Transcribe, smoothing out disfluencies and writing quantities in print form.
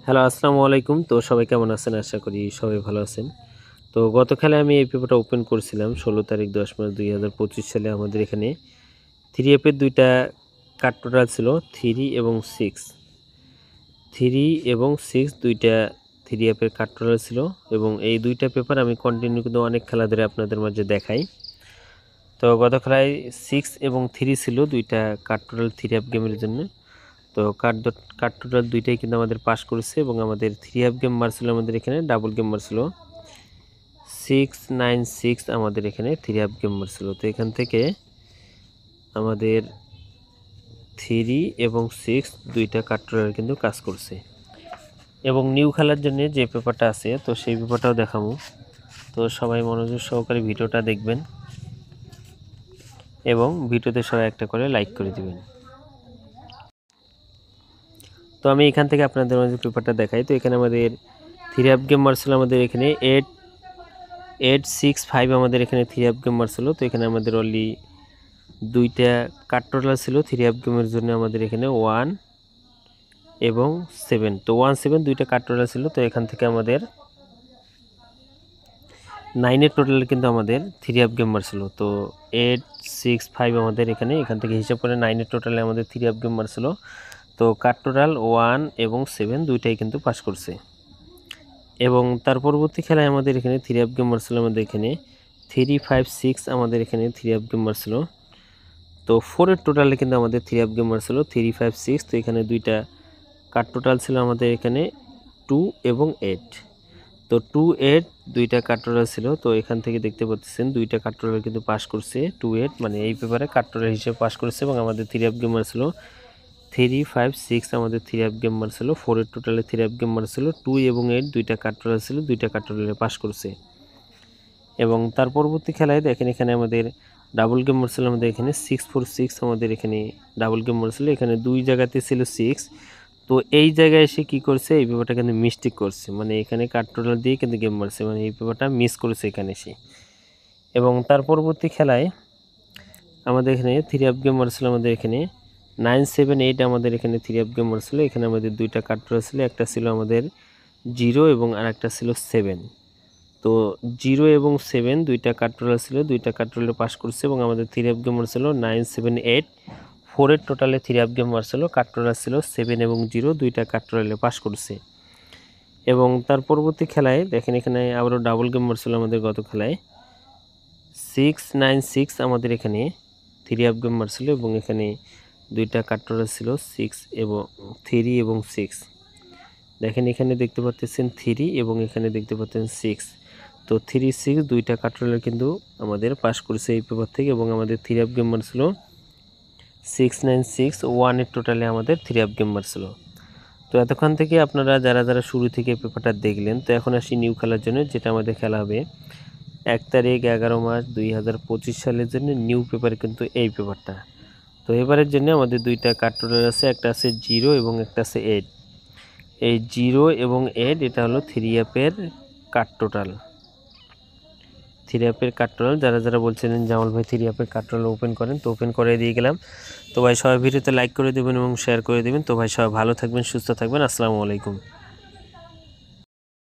Hello, আসসালামু আলাইকুম। তো সবাই কেমন আছেন? আশা করি সবাই ভালো আছেন। তো গত খেলায় আমি এই পেপারটা ওপেন করছিলাম ১৬ তারিখ ১০ মার্চ ২০২৫ সালে আমাদের এখানে 3F এর ২ টা কার্ড টোটাল ছিল 3 এবং 6। 3 এবং 6 ২ টা 3F এর কার্ড টোটাল ছিল এবং এই ২ টা পেপার আমি কন্টিনিউ কিন্তু অনেক খেলা ধরে আপনাদের মাঝে দেখাই। তো গত খেলায় 6 এবং 3 ছিল ২ টা কার্ড টোটাল 3F গেমের জন্য। তো কার্ড টোটাল ২ টাই কিন্তু আমাদের পাস করেছে এবং আমাদের 3F গেম মারছিল আমাদের এখানে ডাবল গেম মারছিল 696 আমাদের এখানে 3F গেম মারছিল। তো এখান থেকে আমাদের 3 এবং 6 দুইটা কার্ড টোটাল কিন্তু কাজ করছে এবং নিউ খেলার জন্য যে পেপারটা আছে তো সেই পেপারটাও দেখাবো। তো সবাই মনোযোগ সহকারে ভিডিওটা দেখবেন এবং ভিডিওতে সবাই একটা করে লাইক করে দিবেন। তো আমি এখান থেকে আপনাদের মাঝে পেপারটা দেখাই। তো এখানে আমাদের 3F গেম মারছিল আমাদের এখানে 865 আমাদের এখানে 3F গেম মারছিল। তো এখানে আমাদের অনলি 2 টা কার্ড টোটাল ছিল 3F গেমের জন্য আমাদের এখানে 1 এবং 7। তো 1 7 2 টা কার্ড টোটাল ছিল। তো এখান থেকে আমাদের 9 এর টোটাল কিন্তু আমাদের 3F গেম মারছিল। তো 865 আমাদের এখান থেকে হিসাব করে 9 এর টোটালে আমাদের 3F গেম মারছিল। তো কার্ড টোটাল 1 এবং 7 দুইটাই কিন্তু পাস করছে এবং তার পরবর্তী খেলায় আমাদের এখানে 3F গেম মারছিল আমাদের এখানে 356 আমাদের এখানে 3F গেম মারছিল। তো 4 এর টোটালে কিন্তু আমাদের 3F গেম মারছিল 356। তো এখানে 2 টা কার্ড টোটাল ছিল আমাদের এখানে 2 এবং 8। তো 2 8 2 টা কার্ড টোটাল ছিল। তো এখান থেকে দেখতে পাচ্ছেন 2 টা কার্ড টোটাল কিন্তু পাস করছে 2 8 মানে এই পেপারে কার্ড টোটাল হিসেবে পাস করেছে এবং আমাদের 3F গেম মারছিল 356 আমাদের 3F গেম মারছিল 4 এর টোটালে 3F গেম মারছিল 2 এবং 8 2 টা কার্ড টোটাল ছিল 2 টা কার্ড টোটালে পাস করছে এবং তার পরবর্তী খেলায় দেখেন এখানে আমাদের ডাবল গেম মারছিল আমাদের এখানে 646 আমাদের এখানে ডাবল গেম মারছিল এখানে 2 জায়গাতে ছিল 6। তো এই জায়গায় এসে কি করছে এই পেপারটা কিন্তু মিস্টেক করছে মানে এখানে কার্ড টোটাল দিয়ে কিন্তু গেম মারছে মানে এই পেপারটা মিস করেছে এখানে এসে এবং তার পরবর্তী খেলায় আমাদের এখানে 3F গেম মারছিল আমাদের এখানে 978 আমাদের এখানে 3F গেম মারছিল এখানে আমাদের 2 টা কার্ড টোটাল ছিল একটা ছিল আমাদের 0 এবং আরেকটা ছিল 7। তো 0 এবং 7 2 টা কার্ড টোটাল ছিল 2 টা কার্ড টোটালে পাস করছে এবং আমাদের 3F গেম মারছিল 978 4 এর টোটালে 3F গেম মারছিল কার্ড টোটাল ছিল 7 এবং 0 2 টা কার্ড টোটালে পাস করছে এবং তার পরবর্তী খেলায় দেখেন এখানে আবারও ডাবল গেম মারছিল আমাদের গত খেলায় 696 আমাদের এখানে 3F গেম মারছিল এবং এখানে 2 টা কার্ড টোটাল ছিল 6 এবং 3 এবং 6। দেখেন এখানে দেখতে পাচ্ছেন 3 এবং এখানে দেখতে পাচ্ছেন 6। তো 3 6 2 টা কার্ড টোটাল কিন্তু আমাদের পাস করেছে এই পেপার থেকে এবং আমাদের 3F গেম মারছিল 696 1 এর টোটালে আমাদের 3F গেম মারছিল। তো এতক্ষণ থেকে আপনারা যারা শুরু থেকে পেপারটা দেখলেন তো এখন আসি নিউ খেলার জন্য যেটা আমাদের খেলা হবে 1 তারিখ 11 মার্চ 2025 সালের জন্য নিউ পেপার কিন্তু এই পেপারটা। তো এবারের জন্য আমাদের 2 টা কার্ড টোটাল আছে একটা আছে 0 এবং একটা আছে 8। এই 0 এবং 8 এটা হলো 3F এর কার্ড টোটাল 3F এর কার্ড টোটাল যারা বলছিলেন জামাল ভাই 3F এর কার্ড টোটাল ওপেন করেন তো ওপেন করে দিয়ে গেলাম। তো ভাই সবাই ভিডিওতে লাইক করে দেবেন এবং শেয়ার করে দেবেন। তো ভাই সবাই ভালো থাকবেন সুস্থ থাকবেন আসসালামু আলাইকুম।